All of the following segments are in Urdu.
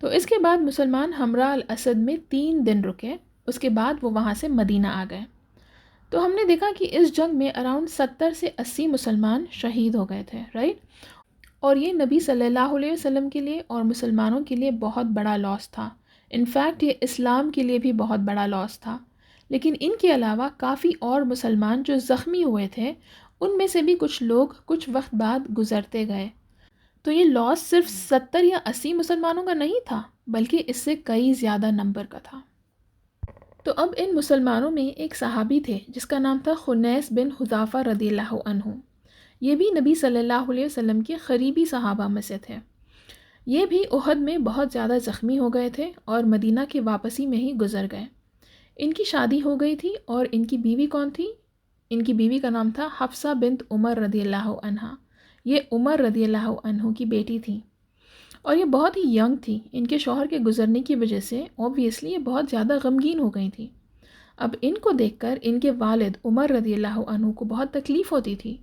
تو اس کے بعد مسلمان ہمراہ الاسد میں 3 دن رکے، اس کے بعد وہ وہاں سے مدینہ آ گئے۔ تو ہم نے دیکھا کہ اس جنگ میں اراؤنڈ 70 سے 80 مسلمان شہید ہو گئے تھے، رائٹ؟ اور یہ نبی صلی اللہ علیہ وسلم کے لیے اور مسلمانوں کے لیے بہت بڑا لاس تھا۔ انفیکٹ یہ اسلام کے لیے بھی بہت بڑا لاس تھا۔ لیکن ان کے علاوہ کافی اور مسلمان جو زخمی ہوئے تھے، ان میں سے بھی کچھ لوگ کچھ وقت بعد گزرتے گئے۔ تو یہ لاس صرف 70 یا 80 مسلمانوں کا نہیں تھا، بلکہ اس سے کئی زیادہ نمبر کا تھا۔ تو اب ان مسلمانوں میں ایک صحابی تھے جس کا نام تھا خنیس بن حذافہ رضی اللہ عنہ۔ یہ بھی نبی صلی اللہ علیہ وسلم کے قریبی صحابہ میں سے تھے۔ یہ بھی احد میں بہت زیادہ زخمی ہو گئے تھے اور مدینہ کی واپسی میں ہی گزر گئے۔ ان کی شادی ہو گئی تھی، اور ان کی بیوی کون تھی؟ ان کی بیوی کا نام تھا حفصہ بنت عمر رضی اللہ عنہ۔ یہ عمر رضی اللہ عنہ کی بیٹی تھی، اور یہ بہت ہی ینگ تھی۔ ان کے شوہر کے گزرنے کی وجہ سے اوبویسلی یہ بہت زیادہ غمگین ہو گئی تھی۔ اب ان کو دیکھ کر ان کے والد عمر رضی اللہ عنہ کو بہت تکلیف ہوتی تھی۔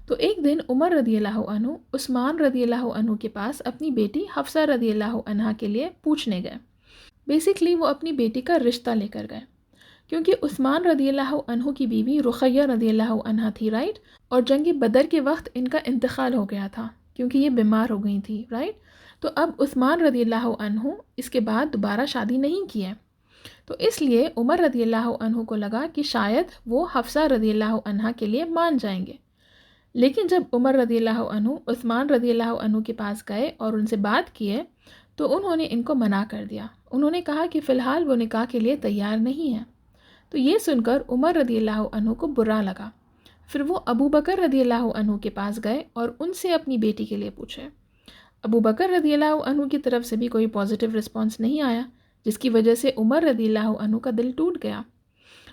تو ایک دن عمر رضی اللہ عنہ عثمان رضی اللہ عنہ کے پاس اپنی بیٹی حفصہ رضی اللہ عنہ کے لیے پوچھنے گئے۔ بیسیکلی وہ اپنی بیٹی کا رشتہ لے کر گئے، کیونکہ عثمان رضی اللہ عنہ کی بیوی رقیہ رضی اللہ عنہ تھی، رائٹ؟ اور جنگ بدر کے وقت ان کا انتقال ہو گیا تھا کیونکہ یہ بیمار ہو گئی تھی، رائٹ؟ تو اب عثمان رضی اللہ عنہ اس کے بعد دوبارہ شادی نہیں کی ہے، تو اس لیے عمر رضی اللہ عنہ کو لگا کہ شاید وہ حفصہ رضی اللہ عنہ کے لیے مان جائیں گے۔ لیکن جب عمر رضی اللہ عنہ عثمان رضی اللہ عنہ کے پاس گئے اور ان سے بات کیے تو انہوں نے ان کو منع کر دیا۔ انہوں نے کہا کہ فی الحال وہ نکاح کے لیے تیار نہیں ہے۔ تو یہ سن کر عمر رضی اللہ عنہ کو برا لگا۔ پھر وہ ابو بکر رضی اللہ عنہ کے پاس گئے اور ان سے اپنی بیٹی کے لیے پوچھے۔ ابو بکر رضی اللہ عنہ کی طرف سے بھی کوئی پازیٹیو رسپانس نہیں آیا، جس کی وجہ سے عمر رضی اللہ عنہ کا دل ٹوٹ گیا،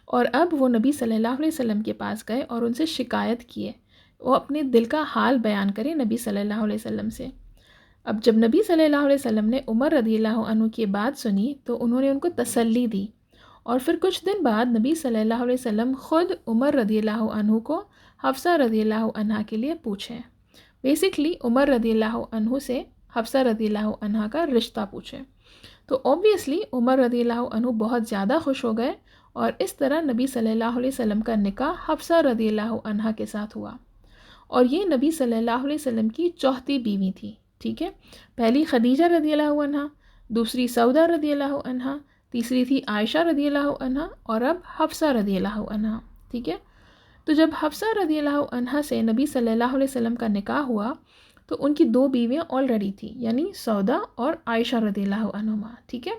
اور اب وہ نبی صلی اللہ علیہ وسلم کے پاس گئے اور ان سے شکایت کیے، وہ اپنے دل کا حال بیان کرے نبی صلی اللہ علیہ وسلم سے۔ اب جب نبی صلی اللہ علیہ وسلم نے عمر رضی اللہ عنہ کی بات سنی تو انہوں نے ان کو تسلی دی، اور پھر کچھ دن بعد نبی صلی اللہ علیہ وسلم خود عمر رضی اللہ عنہ کو حفصہ رضی اللہ عنہ کے لیے پوچھے۔ بیسیکلی عمر رضی اللہ عنہ سے حفصہ رضی اللہ عنہ کا رشتہ پوچھے۔ تو اوبویسلی عمر رضی اللہ عنہ بہت زیادہ خوش ہو گئے، اور اس طرح نبی صلی اللہ علیہ وسلم کا نکاح حفصہ رضی اللہ عنہ کے ساتھ ہوا، اور یہ نبی صلی اللہ علیہ وسلم کی چوتھی بیوی تھی، ٹھیک ہے؟ پہلی خدیجہ رضی اللہ عنہ، دوسری سودا رضی اللہ عنہ، تیسری تھی عائشہ رضی اللہ عنہ، اور اب حفصہ رضی اللہ عنہ، ٹھیک ہے؟ تو جب حفصہ رضی اللہ عنہ سے نبی صلی اللہ علیہ وسلم کا نکاح ہوا تو ان کی 2 بیویاں آلریڈی تھیں، یعنی سودا اور عائشہ رضی اللہ عنہما، ٹھیک ہے؟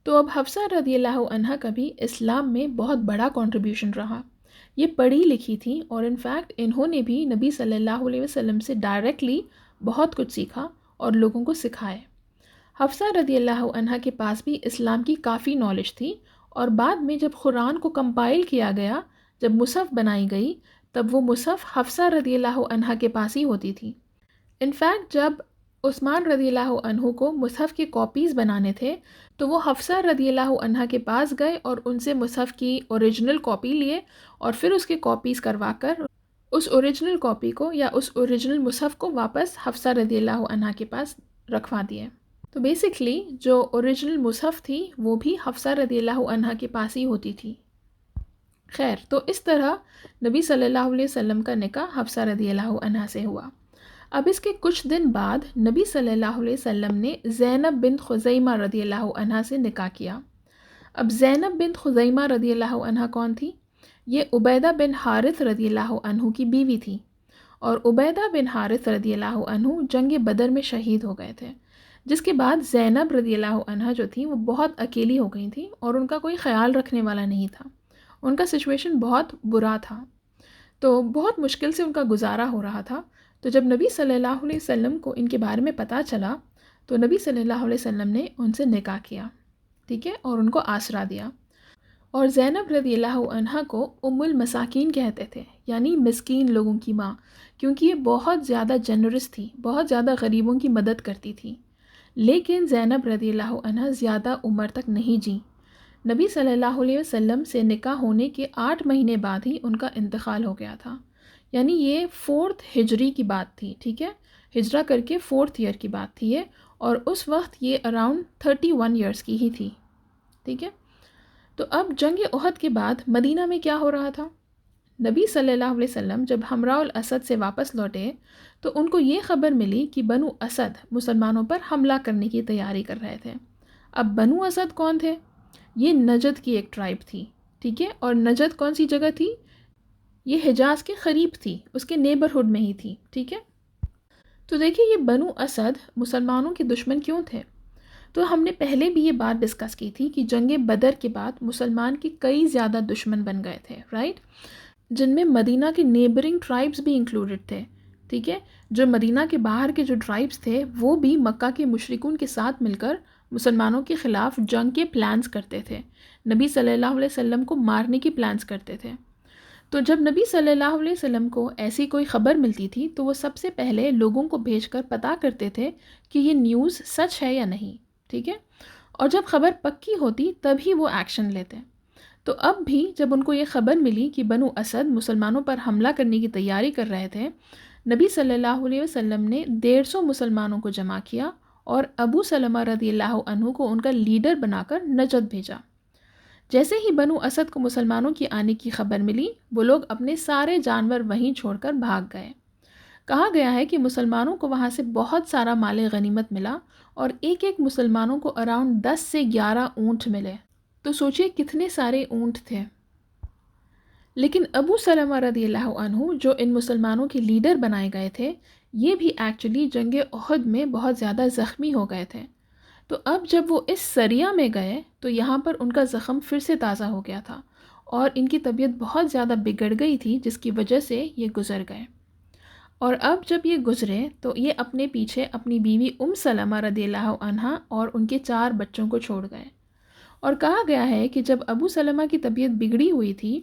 تو اب حفصہ رضی اللہ عنہ کا بھی اسلام میں بہت بڑا کنٹریبیوشن رہا۔ یہ پڑھی لکھی تھیں، اور انفیکٹ انہوں نے بھی نبی صلی اللہ علیہ وسلم سے ڈائریکٹلی بہت کچھ سیکھا اور لوگوں کو سکھائے۔ حفصہ رضی اللہ عنہ کے پاس بھی اسلام کی کافی نالج تھی، اور بعد میں جب قرآن کو کمپائل کیا گیا، جب مصحف بنائی گئی، تب وہ مصحف حفصہ رضی اللہ عنہ کے پاس ہی ہوتی تھی۔ انفیکٹ جب عثمان رضی اللہ عنہ کو مصحف کے کاپیز بنانے تھے تو وہ حفصہ رضی اللہ عنہ کے پاس گئے اور ان سے مصحف کی اوریجنل کاپی لیے، اور پھر اس کے کاپیز کروا کر اس اوریجنل کاپی کو یا اس اوریجنل مصحف کو واپس حفصہ رضی اللہ عنہ کے پاس رکھوا دیے۔ تو بیسیکلی جو اوریجنل مصحف تھی وہ بھی حفصہ رضی اللہ عنہ کے پاس ہی ہوتی تھی۔ خیر، تو اس طرح نبی صلی اللہ علیہ وسلم کا نکاح حفصہ رضی اللہ عنہ سے ہوا۔ اب اس کے کچھ دن بعد نبی صلی اللہ علیہ وسلم نے زینب بنت خزیمہ رضی اللہ عنہ سے نکاح کیا۔ اب زینب بنت خزیمہ رضی اللہ عنہ کون تھی؟ یہ عبیدہ بن حارث رضی اللہ عنہ کی بیوی تھی، اور عبیدہ بن حارث رضی اللہ عنہ جنگ بدر میں شہید ہو گئے تھے، جس کے بعد زینب رضی اللہ عنہ جو تھی وہ بہت اکیلی ہو گئی تھی، اور ان کا کوئی خیال رکھنے والا نہیں تھا۔ ان کا سچویشن بہت برا تھا، تو بہت مشکل سے ان کا گزارا ہو رہا تھا۔ تو جب نبی صلی اللہ علیہ وسلم کو ان کے بارے میں پتہ چلا تو نبی صلی اللہ علیہ وسلم نے ان سے نکاح کیا، ٹھیک ہے، اور ان کو آسرا دیا۔ اور زینب رضی اللہ عنہ کو ام المساکین کہتے تھے، یعنی مسکین لوگوں کی ماں، کیونکہ یہ بہت زیادہ جنرس تھی، بہت زیادہ غریبوں کی مدد کرتی تھی۔ لیکن زینب رضی اللہ عنہ زیادہ عمر تک نہیں جیں۔ نبی صلی اللہ علیہ وسلم سے نکاح ہونے کے 8 مہینے بعد ہی ان کا انتقال ہو گیا تھا، یعنی یہ 4 ہجری کی بات تھی، ٹھیک ہے، ہجرہ کر کے 4 ایئر کی بات تھی یہ، اور اس وقت یہ اراؤنڈ 31 ایئرس کی ہی تھی. ٹھیک ہے. تو اب جنگ احد کے بعد مدینہ میں کیا ہو رہا تھا؟ نبی صلی اللہ علیہ وسلم جب ہمراء الاسد سے واپس لوٹے تو ان کو یہ خبر ملی کہ بنو اسد مسلمانوں پر حملہ کرنے کی تیاری کر رہے تھے. اب بنو اسد کون تھے؟ یہ نجد کی ایک ٹرائب تھی. ٹھیک ہے. اور نجد کون سی جگہ تھی؟ یہ حجاز کے قریب تھی، اس کے نیبرہڈ میں ہی تھی. ٹھیک ہے. تو دیکھیں یہ بنو اسد مسلمانوں کے دشمن کیوں تھے؟ تو ہم نے پہلے بھی یہ بات ڈسکس کی تھی کہ جنگ بدر کے بعد مسلمان کے کئی زیادہ دشمن بن گئے تھے، رائٹ؟ جن میں مدینہ کے نیبرنگ ٹرائبس بھی انکلوڈڈ تھے. ٹھیک ہے. جو مدینہ کے باہر کے جو ٹرائبس تھے وہ بھی مکہ کے مشرکون کے ساتھ مل کر مسلمانوں کے خلاف جنگ کے پلانز کرتے تھے، نبی صلی اللہ علیہ وسلم کو مارنے کی پلانز کرتے تھے. تو جب نبی صلی اللہ علیہ وسلم کو ایسی کوئی خبر ملتی تھی تو وہ سب سے پہلے لوگوں کو بھیج کر پتہ کرتے تھے کہ یہ نیوز سچ ہے یا نہیں. ٹھیک ہے. اور جب خبر پکی ہوتی تبھی وہ ایکشن لیتے. تو اب بھی جب ان کو یہ خبر ملی کہ بنو اسد مسلمانوں پر حملہ کرنے کی تیاری کر رہے تھے، نبی صلی اللہ علیہ وسلم نے 150 مسلمانوں کو جمع کیا اور ابو سلمہ رضی اللہ عنہ کو ان کا لیڈر بنا کر نجد بھیجا. جیسے ہی بنو اسد کو مسلمانوں کی آنے کی خبر ملی وہ لوگ اپنے سارے جانور وہیں چھوڑ کر بھاگ گئے. کہا گیا ہے کہ مسلمانوں کو وہاں سے بہت سارا مال غنیمت ملا اور ایک ایک مسلمانوں کو اراؤنڈ 10 سے 11 اونٹ ملے. تو سوچئے کتنے سارے اونٹ تھے. لیکن ابو سلمہ رضی اللہ عنہ جو ان مسلمانوں کے لیڈر بنائے گئے تھے یہ بھی ایکچولی جنگ احد میں بہت زیادہ زخمی ہو گئے تھے. تو اب جب وہ اس سریہ میں گئے تو یہاں پر ان کا زخم پھر سے تازہ ہو گیا تھا اور ان کی طبیعت بہت زیادہ بگڑ گئی تھی جس کی وجہ سے یہ گزر گئے. اور اب جب یہ گزرے تو یہ اپنے پیچھے اپنی بیوی سلمہ رضی اللہ عنہا اور ان کے 4 بچوں کو چھوڑ گئے. اور کہا گیا ہے کہ جب ابو سلمہ کی طبیعت بگڑی ہوئی تھی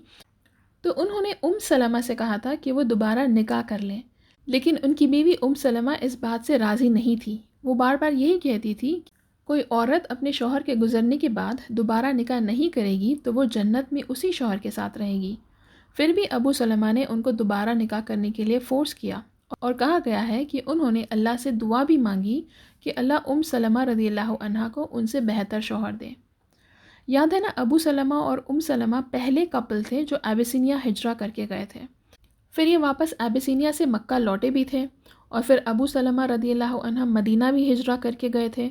تو انہوں نے سلمہ سے کہا تھا کہ وہ دوبارہ نکاح کر لیں، لیکن ان کی بیوی سلمہ اس بات سے راضی نہیں تھی. وہ بار بار یہی کہتی تھی کوئی عورت اپنے شوہر کے گزرنے کے بعد دوبارہ نکاح نہیں کرے گی تو وہ جنت میں اسی شوہر کے ساتھ رہے گی. پھر بھی ابو سلمہ نے ان کو دوبارہ نکاح کرنے کے لیے فورس کیا اور کہا گیا ہے کہ انہوں نے اللہ سے دعا بھی مانگی کہ اللہ سلمہ رضی اللہ عنہا کو ان سے بہتر شوہر دے. یاد ہے نا ابو سلمہ اور سلمہ پہلے کپل تھے جو ایبیسینیا ہجرہ کر کے گئے تھے. پھر یہ واپس ایبیسینیا سے مکہ لوٹے بھی تھے اور پھر ابو سلمہ رضی اللہ عنہ مدینہ بھی ہجرہ کر کے گئے تھے.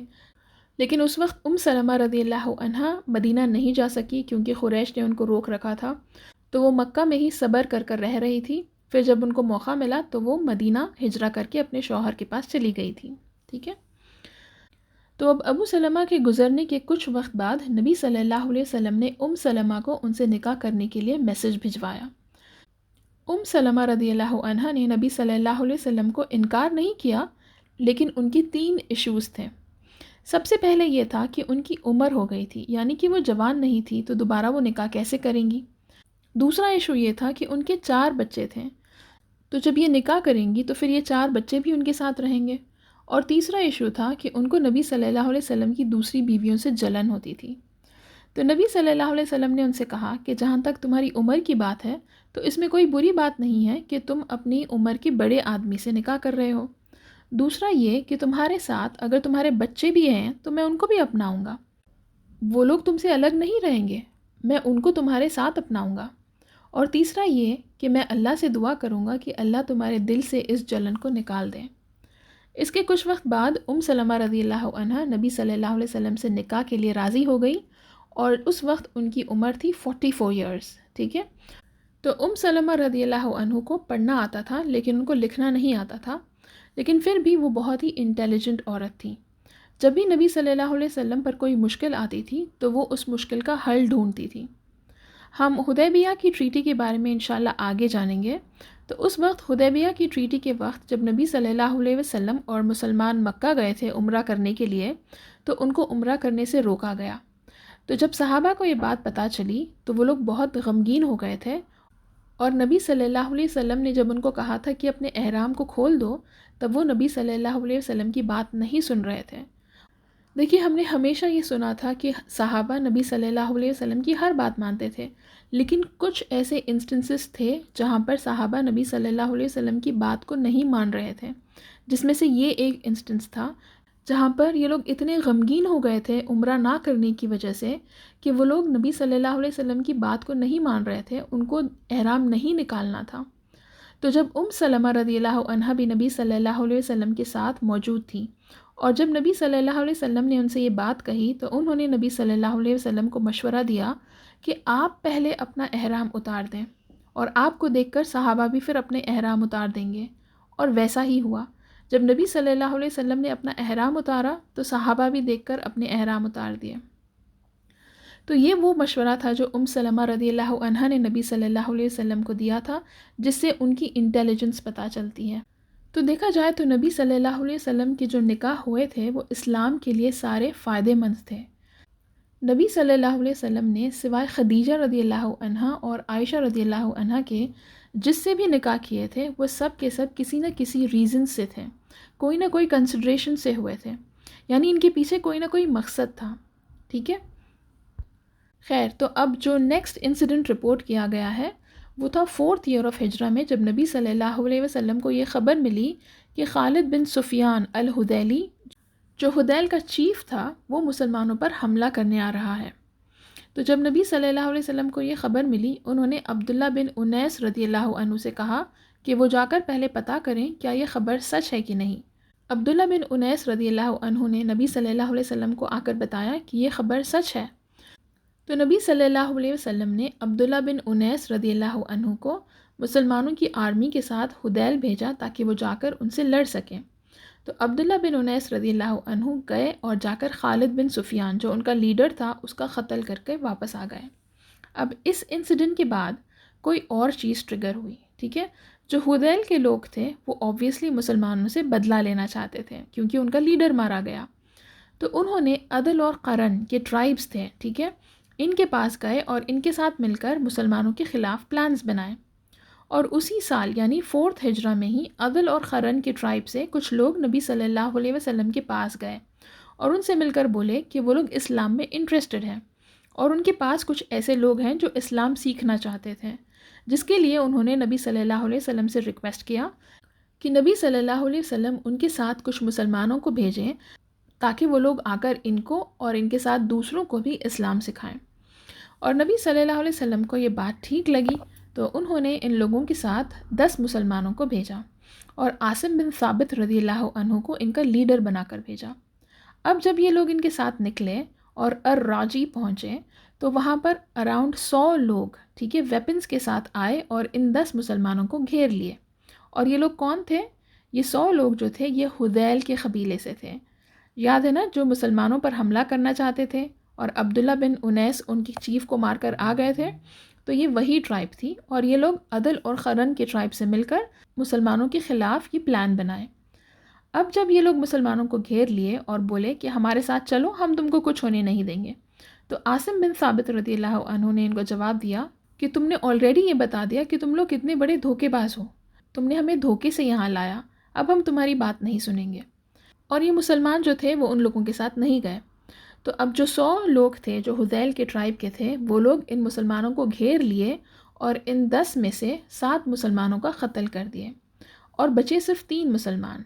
لیکن اس وقت سلمہ رضی اللہ عنہ مدینہ نہیں جا سکی کیونکہ قریش نے ان کو روک رکھا تھا، تو وہ مکہ میں ہی صبر کر کر رہ رہی تھی. پھر جب ان کو موقع ملا تو وہ مدینہ ہجرہ کر کے اپنے شوہر کے پاس چلی گئی تھی. ٹھیک ہے. تو اب ابو سلمہ کے گزرنے کے کچھ وقت بعد نبی صلی اللہ علیہ وسلم نے سلمہ کو ان سے نکاح کرنے کے لیے میسج بھجوایا. سلمہ رضی اللہ عنہا نے نبی صلی اللہ علیہ وسلم کو انکار نہیں کیا، لیکن ان کی 3 ایشوز تھے. سب سے پہلے یہ تھا کہ ان کی عمر ہو گئی تھی، یعنی کہ وہ جوان نہیں تھی تو دوبارہ وہ نکاح کیسے کریں گی. دوسرا ایشو یہ تھا کہ ان کے 4 بچے تھے، تو جب یہ نکاح کریں گی تو پھر یہ 4 بچے بھی ان کے ساتھ رہیں گے. اور تیسرا ایشو تھا کہ ان کو نبی صلی اللہ علیہ وسلم کی دوسری بیویوں سے جلن ہوتی تھی. تو نبی صلی اللہ علیہ وسلم نے ان سے کہا کہ جہاں تک تمہاری عمر کی بات ہے تو اس میں کوئی بری بات نہیں ہے کہ تم اپنی عمر کے بڑے آدمی سے نکاح کر رہے ہو. دوسرا یہ کہ تمہارے ساتھ اگر تمہارے بچے بھی ہیں تو میں ان کو بھی اپناؤں گا. وہ لوگ تم سے الگ نہیں رہیں گے، میں ان کو تمہارے ساتھ اپناؤں گا. اور تیسرا یہ کہ میں اللہ سے دعا کروں گا کہ اللہ تمہارے دل سے اس جلن کو نکال دیں. اس کے کچھ وقت بعد سلمہ رضی اللہ عنہا نبی صلی اللہ علیہ وسلم سے نکاح کے لیے راضی ہو گئی اور اس وقت ان کی عمر تھی 44 ایئرس. ٹھیک ہے. تو سلمہ رضی اللہ عنہ کو پڑھنا آتا تھا لیکن ان کو لکھنا نہیں آتا تھا، لیکن پھر بھی وہ بہت ہی انٹیلیجنٹ عورت تھی. جب بھی نبی صلی اللہ علیہ وسلم پر کوئی مشکل آتی تھی تو وہ اس مشکل کا حل ڈھونڈتی تھی. ہم حدیبیہ کی ٹریٹی کے بارے میں انشاءاللہ آگے جانیں گے. تو اس وقت حدیبیہ کی ٹریٹی کے وقت جب نبی صلی اللہ علیہ وسلم اور مسلمان مکہ گئے تھے عمرہ کرنے کے لیے تو ان کو عمرہ کرنے سے روکا گیا. تو جب صحابہ کو یہ بات پتہ چلی تو وہ لوگ بہت غمگین ہو گئے تھے اور نبی صلی اللہ علیہ وسلم نے جب ان کو کہا تھا کہ اپنے احرام کو کھول دو تب وہ نبی صلی اللہ علیہ وسلم کی بات نہیں سن رہے تھے. دیکھیے ہم نے ہمیشہ یہ سنا تھا کہ صحابہ نبی صلی اللہ علیہ وسلم کی ہر بات مانتے تھے، لیکن کچھ ایسے انسٹنسز تھے جہاں پر صحابہ نبی صلی اللہ علیہ وسلم کی بات کو نہیں مان رہے تھے، جس میں سے یہ ایک انسٹنس تھا جہاں پر یہ لوگ اتنے غمگین ہو گئے تھے عمرہ نہ کرنے کی وجہ سے کہ وہ لوگ نبی صلی اللہ علیہ وسلم کی بات کو نہیں مان رہے تھے، ان کو احرام نہیں نکالنا تھا۔ تو جب سلمہ رضی اللہ عنہا بھی نبی صلی اللہ علیہ وسلم کے ساتھ موجود تھیں، اور جب نبی صلی اللہ علیہ وسلم نے ان سے یہ بات کہی تو انہوں نے نبی صلی اللہ علیہ وسلم کو مشورہ دیا کہ آپ پہلے اپنا احرام اتار دیں، اور آپ کو دیکھ کر صحابہ بھی پھر اپنے احرام اتار دیں گے۔ اور ویسا ہی ہوا، جب نبی صلی اللہ علیہ وسلم نے اپنا احرام اتارا تو صحابہ بھی دیکھ کر اپنے احرام اتار دیے۔ تو یہ وہ مشورہ تھا جو سلمہ رضی اللہ عنہا نے نبی صلی اللہ علیہ وسلم کو دیا تھا، جس سے ان کی انٹیلیجنس پتہ چلتی ہے۔ تو دیکھا جائے تو نبی صلی اللہ علیہ وسلم کے جو نکاح ہوئے تھے وہ اسلام کے لیے سارے فائدے مند تھے۔ نبی صلی اللہ علیہ وسلم نے سوائے خدیجہ رضی اللہ عنہا اور عائشہ رضی اللہ عنہا کے جس سے بھی نکاح کیے تھے وہ سب کے سب کسی نہ کسی ریزن سے تھے، کوئی نہ کوئی کنسیڈریشن سے ہوئے تھے، یعنی ان کے پیچھے کوئی نہ کوئی مقصد تھا، ٹھیک ہے۔ خیر، تو اب جو نیکسٹ انسیڈنٹ رپورٹ کیا گیا ہے وہ تھا 4th ایئر آف ہجرہ میں، جب نبی صلی اللہ علیہ وسلم کو یہ خبر ملی کہ خالد بن سفیان الہذیلی جو ہذیل کا چیف تھا وہ مسلمانوں پر حملہ کرنے آ رہا ہے۔ تو جب نبی صلی اللہ علیہ وسلم کو یہ خبر ملی، انہوں نے عبداللہ بن انیس رضی اللہ عنہ سے کہا کہ وہ جا کر پہلے پتہ کریں کیا یہ خبر سچ ہے کہ نہیں۔ عبداللہ بن انیس رضی اللہ عنہ نے نبی صلی اللہ علیہ وسلم کو آ کر بتایا کہ یہ خبر سچ ہے۔ تو نبی صلی اللہ علیہ وسلم نے عبداللہ بن انیس رضی اللہ عنہ کو مسلمانوں کی آرمی کے ساتھ ہذیل بھیجا تاکہ وہ جا کر ان سے لڑ سکیں۔ تو عبداللہ بن انیس رضی اللہ عنہ گئے اور جا کر خالد بن سفیان جو ان کا لیڈر تھا اس کا قتل کر کے واپس آ گئے۔ اب اس انسیڈنٹ کے بعد کوئی اور چیز ٹریگر ہوئی، ٹھیک ہے۔ جو ہذیل کے لوگ تھے وہ آبویسلی مسلمانوں سے بدلہ لینا چاہتے تھے کیونکہ ان کا لیڈر مارا گیا۔ تو انہوں نے عدل اور قرن کے ٹرائبز تھے، ٹھیک ہے، ان کے پاس گئے اور ان کے ساتھ مل کر مسلمانوں کے خلاف پلانز بنائے۔ اور اسی سال یعنی 4th ہجرہ میں ہی عدل اور قرن کے ٹرائب سے کچھ لوگ نبی صلی اللہ علیہ وسلم کے پاس گئے اور ان سے مل کر بولے کہ وہ لوگ اسلام میں انٹرسٹڈ ہیں، اور ان کے پاس کچھ ایسے لوگ ہیں جو اسلام سیکھنا چاہتے تھے، جس کے لیے انہوں نے نبی صلی اللہ علیہ وسلم سے ریکویسٹ کیا کہ نبی صلی اللہ علیہ وسلم ان کے ساتھ کچھ مسلمانوں کو بھیجیں تاکہ وہ لوگ آ کر ان کو اور ان کے ساتھ دوسروں کو بھی اسلام سکھائیں۔ اور نبی صلی اللہ علیہ وسلم کو یہ بات ٹھیک لگی تو انہوں نے ان لوگوں کے ساتھ 10 مسلمانوں کو بھیجا اور عاصم بن ثابت رضی اللہ عنہ کو ان کا لیڈر بنا کر بھیجا۔ اب جب یہ لوگ ان کے ساتھ نکلے اور الراجی پہنچے تو وہاں پر اراؤنڈ 100 لوگ، ٹھیک ہے، ویپنز کے ساتھ آئے اور ان 10 مسلمانوں کو گھیر لیے۔ اور یہ لوگ کون تھے؟ یہ 100 لوگ جو تھے یہ ہذیل کے قبیلے سے تھے، یاد ہے نا، جو مسلمانوں پر حملہ کرنا چاہتے تھے اور عبداللہ بن انیس ان کی چیف کو مار کر آ گئے تھے۔ تو یہ وہی ٹرائب تھی اور یہ لوگ عدل اور قرن کے ٹرائب سے مل کر مسلمانوں کے خلاف یہ پلان بنائے۔ اب جب یہ لوگ مسلمانوں کو گھیر لیے اور بولے کہ ہمارے ساتھ چلو، ہم تم کو کچھ ہونے نہیں دیں گے، تو عاصم بن ثابت رضی اللہ عنہ نے ان کو جواب دیا کہ تم نے آلریڈی یہ بتا دیا کہ تم لوگ کتنے بڑے دھوکے باز ہو، تم نے ہمیں دھوکے سے یہاں لایا، اب ہم تمہاری بات نہیں سنیں گے۔ اور یہ مسلمان جو تھے وہ ان لوگوں کے ساتھ نہیں گئے۔ تو اب جو 100 لوگ تھے جو ہذیل کے ٹرائب کے تھے وہ لوگ ان مسلمانوں کو گھیر لیے اور ان 10 میں سے 7 مسلمانوں کا قتل کر دیے اور بچے صرف 3 مسلمان۔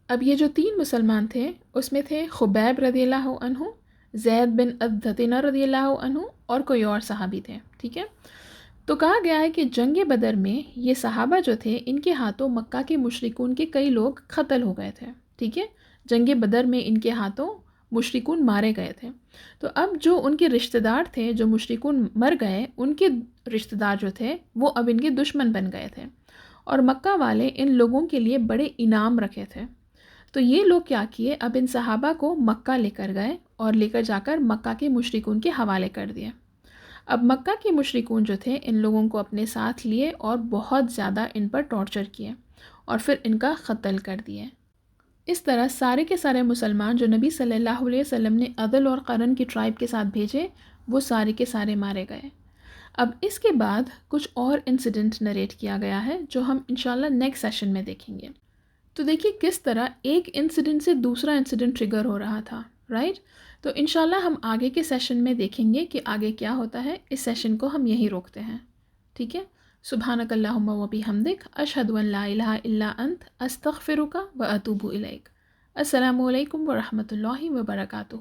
اب یہ جو 3 مسلمان تھے اس میں تھے خبیب رضی اللہ عنہ، زید بن الدھتنہ رضی اللہ عنہ اور کوئی اور صحابی تھے، ٹھیک ہے۔ تو کہا گیا ہے کہ جنگ بدر میں یہ صحابہ جو تھے ان کے ہاتھوں مکہ کے مشرکون کے کئی لوگ قتل ہو گئے تھے، ٹھیک ہے، جنگ بدر میں ان کے ہاتھوں مشرکون مارے گئے تھے۔ تو اب جو ان کے رشتہ دار تھے جو مشرکون مر گئے، ان کے رشتہ دار جو تھے وہ اب ان کے دشمن بن گئے تھے، اور مکہ والے ان لوگوں کے لیے بڑے انعام رکھے تھے۔ تو یہ لوگ کیا کیے، اب ان صحابہ کو مکہ لے کر گئے اور لے کر جا کر مکہ کے مشرکون کے حوالے کر دیے۔ اب مکہ کے مشرکون جو تھے ان لوگوں کو اپنے ساتھ لیے اور بہت زیادہ ان پر ٹارچر کیے اور پھر ان کا قتل کر دیے۔ اس طرح سارے کے سارے مسلمان جو نبی صلی اللہ علیہ وسلم نے عدل اور قرن کی ٹرائب کے ساتھ بھیجے وہ سارے کے سارے مارے گئے۔ اب اس کے بعد کچھ اور انسیڈنٹ نریٹ کیا گیا ہے جو ہم انشاءاللہ نیکسٹ سیشن میں دیکھیں گے۔ تو دیکھیے کس طرح ایک انسیڈنٹ سے دوسرا انسیڈنٹ ٹریگر ہو رہا تھا، رائٹ؟ تو انشاءاللہ ہم آگے کے سیشن میں دیکھیں گے کہ آگے کیا ہوتا ہے۔ اس سیشن کو ہم یہیں روکتے ہیں، ٹھیک ہے۔ سبحانک اللہم و بحمدک، اشہد ان لا الہ الا انت، استغفرک و اتوب الیک۔ السلام علیکم ورحمۃ اللہ وبرکاتہ.